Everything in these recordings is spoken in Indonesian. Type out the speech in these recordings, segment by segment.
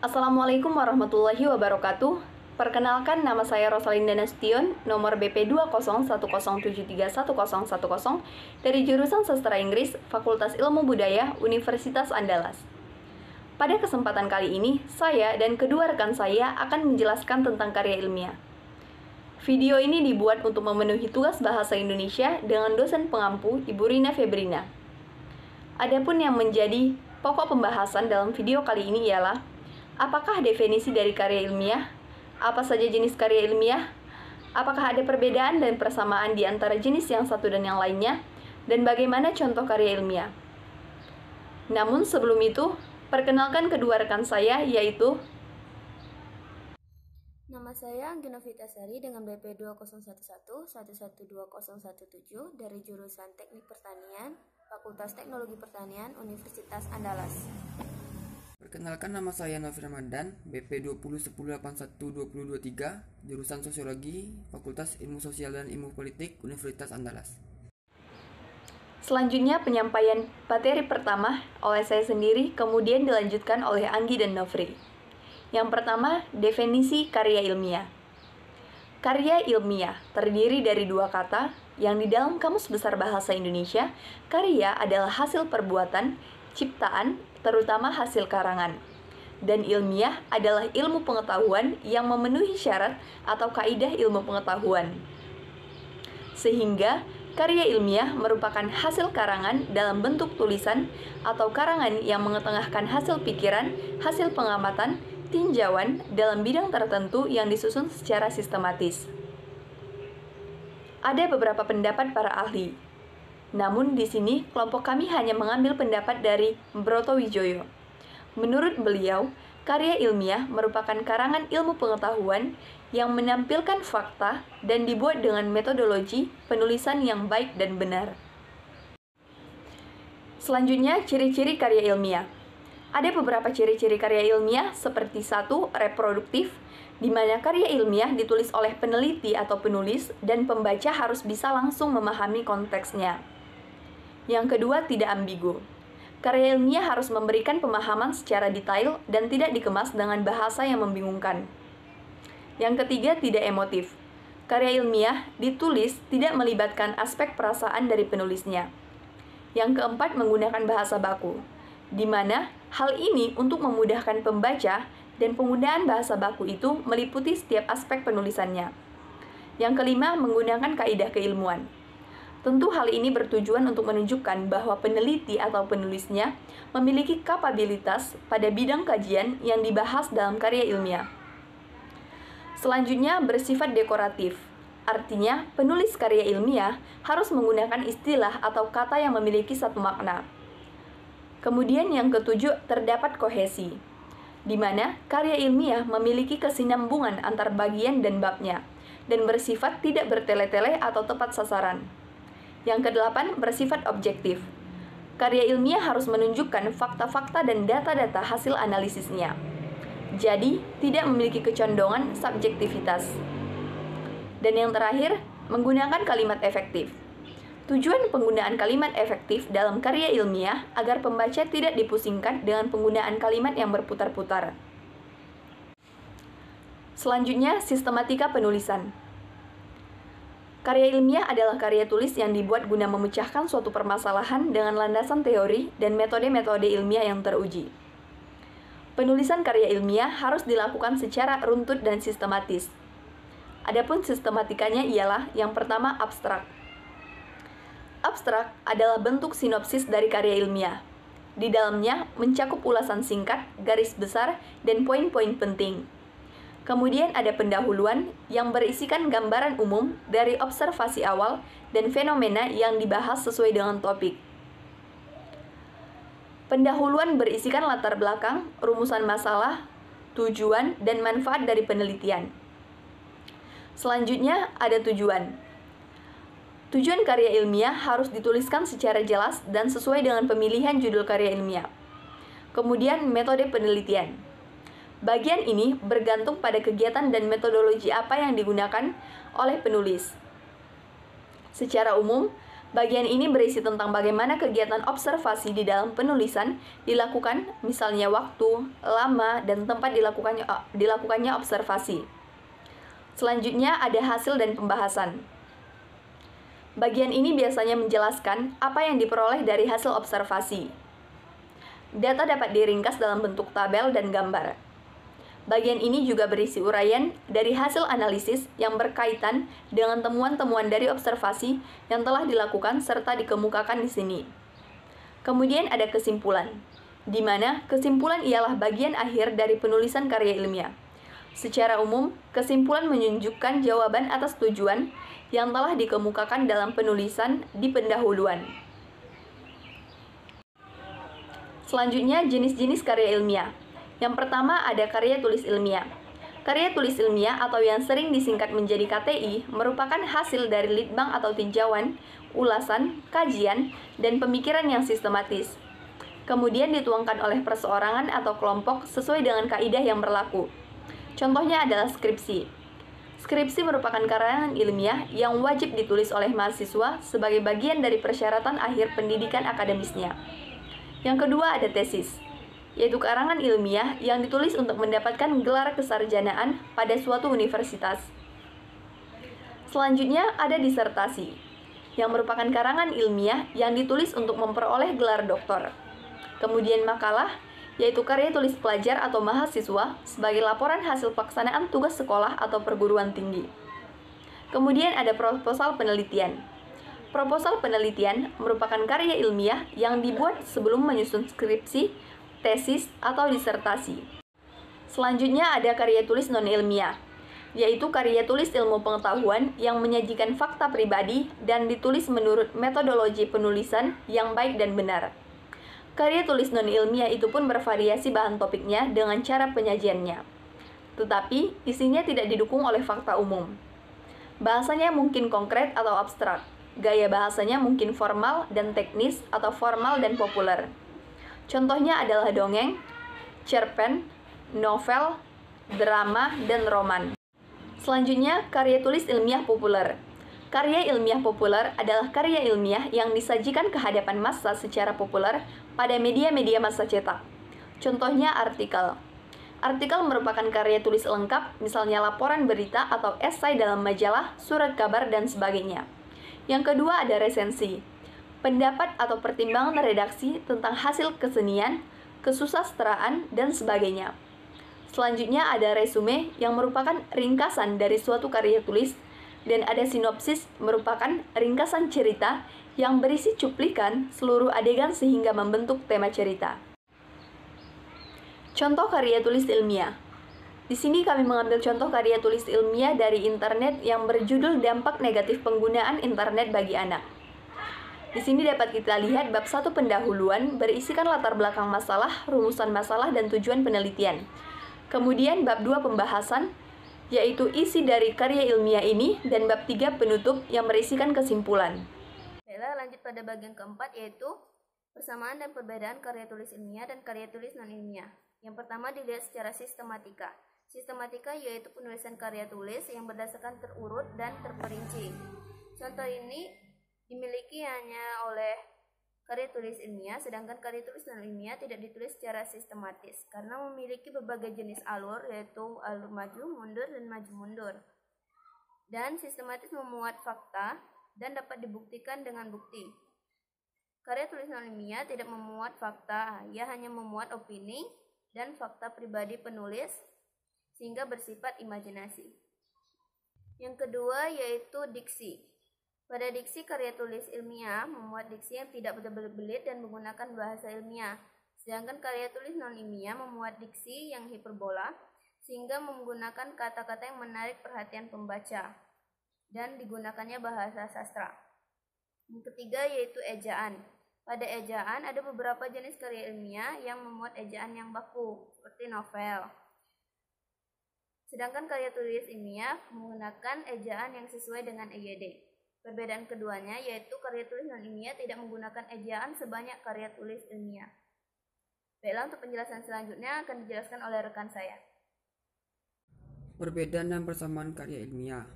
Assalamualaikum warahmatullahi wabarakatuh. Perkenalkan, nama saya Rosalinda Nasution, nomor BP 20107310110 dari jurusan Sastra Inggris, Fakultas Ilmu Budaya, Universitas Andalas. Pada kesempatan kali ini, saya dan kedua rekan saya akan menjelaskan tentang karya ilmiah. Video ini dibuat untuk memenuhi tugas bahasa Indonesia dengan dosen pengampu Ibu Rina Febrina. Adapun yang menjadi pokok pembahasan dalam video kali ini ialah apakah definisi dari karya ilmiah? Apa saja jenis karya ilmiah? Apakah ada perbedaan dan persamaan di antara jenis yang satu dan yang lainnya? Dan bagaimana contoh karya ilmiah? Namun sebelum itu, perkenalkan kedua rekan saya, yaitu Nama saya Anggina Vitasari dengan BP 20111120017 dari jurusan Teknik Pertanian, Fakultas Teknologi Pertanian, Universitas Andalas. Perkenalkan, nama saya Novi Ramadan, BP 201012023, jurusan Sosiologi, Fakultas Ilmu Sosial dan Ilmu Politik, Universitas Andalas. selanjutnya penyampaian materi pertama oleh saya sendiri, kemudian dilanjutkan oleh Anggi dan Novri. Yang pertama, definisi karya ilmiah. Karya ilmiah terdiri dari dua kata yang di dalam Kamus Besar Bahasa Indonesia, karya adalah hasil perbuatan, ciptaan, terutama hasil karangan. Dan ilmiah adalah ilmu pengetahuan yang memenuhi syarat atau kaidah ilmu pengetahuan. Sehingga, karya ilmiah merupakan hasil karangan dalam bentuk tulisan atau karangan yang mengetengahkan hasil pikiran, hasil pengamatan, tinjauan dalam bidang tertentu yang disusun secara sistematis. Ada beberapa pendapat para ahli. Namun di sini kelompok kami hanya mengambil pendapat dari Broto Wijoyo. Menurut beliau, karya ilmiah merupakan karangan ilmu pengetahuan yang menampilkan fakta dan dibuat dengan metodologi penulisan yang baik dan benar. Selanjutnya, ciri-ciri karya ilmiah. Ada beberapa ciri-ciri karya ilmiah seperti 1. Reproduktif, di mana karya ilmiah ditulis oleh peneliti atau penulis dan pembaca harus bisa langsung memahami konteksnya. Yang kedua, tidak ambigu. Karya ilmiah harus memberikan pemahaman secara detail dan tidak dikemas dengan bahasa yang membingungkan. Yang ketiga, tidak emotif. Karya ilmiah ditulis tidak melibatkan aspek perasaan dari penulisnya. Yang keempat, menggunakan bahasa baku, di mana hal ini untuk memudahkan pembaca dan penggunaan bahasa baku itu meliputi setiap aspek penulisannya. Yang kelima, menggunakan kaidah keilmuan. Tentu hal ini bertujuan untuk menunjukkan bahwa peneliti atau penulisnya memiliki kapabilitas pada bidang kajian yang dibahas dalam karya ilmiah. Selanjutnya, bersifat dekoratif. Artinya, penulis karya ilmiah harus menggunakan istilah atau kata yang memiliki satu makna. Kemudian yang ketujuh, terdapat kohesi, di mana karya ilmiah memiliki kesinambungan antar bagian dan babnya, dan bersifat tidak bertele-tele atau tepat sasaran. Yang kedelapan, bersifat objektif. Karya ilmiah harus menunjukkan fakta-fakta dan data-data hasil analisisnya. Jadi, tidak memiliki kecondongan subjektivitas. Dan yang terakhir, menggunakan kalimat efektif. Tujuan penggunaan kalimat efektif dalam karya ilmiah agar pembaca tidak dipusingkan dengan penggunaan kalimat yang berputar-putar. Selanjutnya, sistematika penulisan. Karya ilmiah adalah karya tulis yang dibuat guna memecahkan suatu permasalahan dengan landasan teori dan metode-metode ilmiah yang teruji. Penulisan karya ilmiah harus dilakukan secara runtut dan sistematis. Adapun sistematikanya ialah yang pertama, abstrak. Abstrak adalah bentuk sinopsis dari karya ilmiah. Di dalamnya mencakup ulasan singkat, garis besar, dan poin-poin penting. Kemudian ada pendahuluan yang berisikan gambaran umum dari observasi awal dan fenomena yang dibahas sesuai dengan topik. Pendahuluan berisikan latar belakang, rumusan masalah, tujuan, dan manfaat dari penelitian. Selanjutnya ada tujuan. Tujuan karya ilmiah harus dituliskan secara jelas dan sesuai dengan pemilihan judul karya ilmiah. Kemudian metode penelitian. Bagian ini bergantung pada kegiatan dan metodologi apa yang digunakan oleh penulis. Secara umum, Bagian ini berisi tentang bagaimana kegiatan observasi di dalam penulisan dilakukan, misalnya waktu, lama, dan tempat dilakukannya observasi. Selanjutnya ada hasil dan pembahasan. Bagian ini biasanya menjelaskan apa yang diperoleh dari hasil observasi. Data dapat diringkas dalam bentuk tabel dan gambar. Bagian ini juga berisi uraian dari hasil analisis yang berkaitan dengan temuan-temuan dari observasi yang telah dilakukan serta dikemukakan di sini. Kemudian ada kesimpulan, di mana kesimpulan ialah bagian akhir dari penulisan karya ilmiah. Secara umum, kesimpulan menunjukkan jawaban atas tujuan yang telah dikemukakan dalam penulisan di pendahuluan. Selanjutnya, jenis-jenis karya ilmiah. Yang pertama ada karya tulis ilmiah. Karya tulis ilmiah atau yang sering disingkat menjadi KTI merupakan hasil dari litbang atau tinjauan, ulasan, kajian, dan pemikiran yang sistematis. Kemudian dituangkan oleh perseorangan atau kelompok sesuai dengan kaidah yang berlaku. Contohnya adalah skripsi. Skripsi merupakan karangan ilmiah yang wajib ditulis oleh mahasiswa sebagai bagian dari persyaratan akhir pendidikan akademisnya. Yang kedua ada tesis, yaitu karangan ilmiah yang ditulis untuk mendapatkan gelar kesarjanaan pada suatu universitas. Selanjutnya ada disertasi, yang merupakan karangan ilmiah yang ditulis untuk memperoleh gelar doktor. Kemudian makalah, yaitu karya tulis pelajar atau mahasiswa sebagai laporan hasil pelaksanaan tugas sekolah atau perguruan tinggi. Kemudian ada proposal penelitian. Proposal penelitian merupakan karya ilmiah yang dibuat sebelum menyusun skripsi, tesis, atau disertasi. Selanjutnya ada karya tulis non-ilmiah, yaitu karya tulis ilmu pengetahuan yang menyajikan fakta pribadi dan ditulis menurut metodologi penulisan yang baik dan benar. Karya tulis non-ilmiah itu pun bervariasi bahan topiknya dengan cara penyajiannya, tetapi isinya tidak didukung oleh fakta umum. Bahasanya mungkin konkret atau abstrak, gaya bahasanya mungkin formal dan teknis atau formal dan populer. Contohnya adalah dongeng, cerpen, novel, drama, dan roman. Selanjutnya, karya tulis ilmiah populer. Karya ilmiah populer adalah karya ilmiah yang disajikan ke hadapan massa secara populer pada media-media massa cetak. Contohnya artikel. Artikel merupakan karya tulis lengkap, misalnya laporan berita atau esai dalam majalah, surat kabar, dan sebagainya. Yang kedua ada resensi. Pendapat atau pertimbangan redaksi tentang hasil kesenian, kesusastraan, dan sebagainya. Selanjutnya ada resume yang merupakan ringkasan dari suatu karya tulis, dan ada sinopsis merupakan ringkasan cerita yang berisi cuplikan seluruh adegan sehingga membentuk tema cerita. Contoh karya tulis ilmiah. Di sini kami mengambil contoh karya tulis ilmiah dari internet yang berjudul Dampak Negatif Penggunaan Internet bagi Anak. Di sini dapat kita lihat bab 1 pendahuluan berisikan latar belakang masalah, rumusan masalah, dan tujuan penelitian. Kemudian bab 2 pembahasan, yaitu isi dari karya ilmiah ini, dan bab 3 penutup yang berisikan kesimpulan. Baiklah, lanjut pada bagian keempat, yaitu persamaan dan perbedaan karya tulis ilmiah dan karya tulis non-ilmiah. Yang pertama dilihat secara sistematika. Sistematika yaitu penulisan karya tulis yang berdasarkan terurut dan terperinci. Contoh ini dimiliki hanya oleh karya tulis ilmiah, sedangkan karya tulis non-ilmiah tidak ditulis secara sistematis karena memiliki berbagai jenis alur, yaitu alur maju, mundur, dan maju mundur. Dan sistematis memuat fakta dan dapat dibuktikan dengan bukti. Karya tulis non-ilmiah tidak memuat fakta, ia hanya memuat opini dan fakta pribadi penulis sehingga bersifat imajinasi. Yang kedua yaitu diksi. Pada diksi, karya tulis ilmiah memuat diksi yang tidak berbelit dan menggunakan bahasa ilmiah, sedangkan karya tulis non-ilmiah memuat diksi yang hiperbola sehingga menggunakan kata-kata yang menarik perhatian pembaca dan digunakannya bahasa sastra. Yang ketiga yaitu ejaan. Pada ejaan ada beberapa jenis karya ilmiah yang memuat ejaan yang baku, seperti novel. Sedangkan karya tulis ilmiah menggunakan ejaan yang sesuai dengan EYD. Perbedaan keduanya yaitu karya tulis non-ilmiah tidak menggunakan ejaan sebanyak karya tulis ilmiah. Baiklah, untuk penjelasan selanjutnya akan dijelaskan oleh rekan saya. Perbedaan dan persamaan karya ilmiah.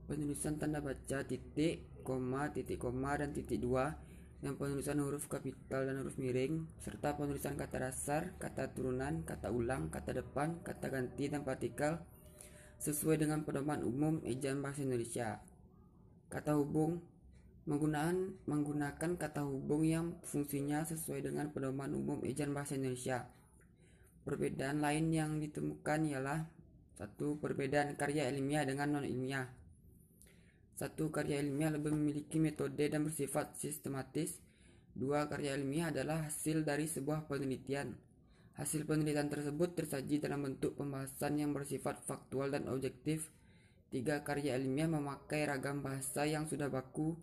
Penulisan tanda baca titik koma, titik koma, dan titik dua, yang penulisan huruf kapital dan huruf miring, serta penulisan kata dasar, kata turunan, kata ulang, kata depan, kata ganti, dan partikel sesuai dengan pedoman umum ejaan bahasa Indonesia. Kata hubung menggunakan kata hubung yang fungsinya sesuai dengan pedoman umum ejaan bahasa Indonesia. Perbedaan lain yang ditemukan ialah: 1. Perbedaan karya ilmiah dengan non-ilmiah. 1. Karya ilmiah lebih memiliki metode dan bersifat sistematis. 2. Karya ilmiah adalah hasil dari sebuah penelitian. Hasil penelitian tersebut tersaji dalam bentuk pembahasan yang bersifat faktual dan objektif. 3. Karya ilmiah memakai ragam bahasa yang sudah baku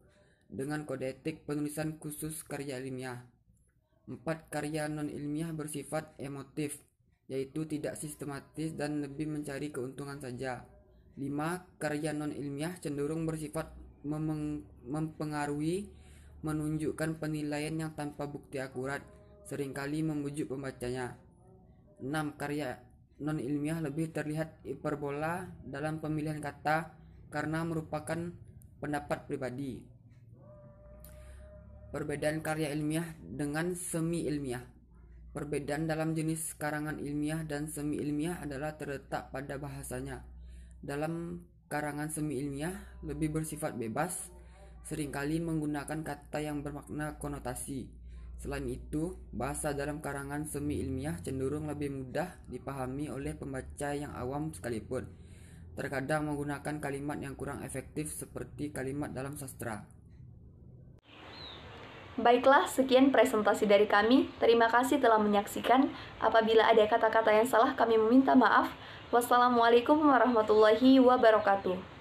dengan kode etik penulisan khusus karya ilmiah. 4. Karya non-ilmiah bersifat emotif, yaitu tidak sistematis dan lebih mencari keuntungan saja. 5. Karya non-ilmiah cenderung bersifat mempengaruhi, menunjukkan penilaian yang tanpa bukti akurat, seringkali membujuk pembacanya. 6. Karya non-ilmiah lebih terlihat hiperbola dalam pemilihan kata karena merupakan pendapat pribadi. Perbedaan karya ilmiah dengan semi-ilmiah. Perbedaan dalam jenis karangan ilmiah dan semi-ilmiah adalah terletak pada bahasanya. Dalam karangan semi-ilmiah lebih bersifat bebas, seringkali menggunakan kata yang bermakna konotasi. Selain itu, bahasa dalam karangan semi-ilmiah cenderung lebih mudah dipahami oleh pembaca yang awam sekalipun. Terkadang menggunakan kalimat yang kurang efektif seperti kalimat dalam sastra. Baiklah, sekian presentasi dari kami. Terima kasih telah menyaksikan. Apabila ada kata-kata yang salah, kami meminta maaf. Wassalamualaikum warahmatullahi wabarakatuh.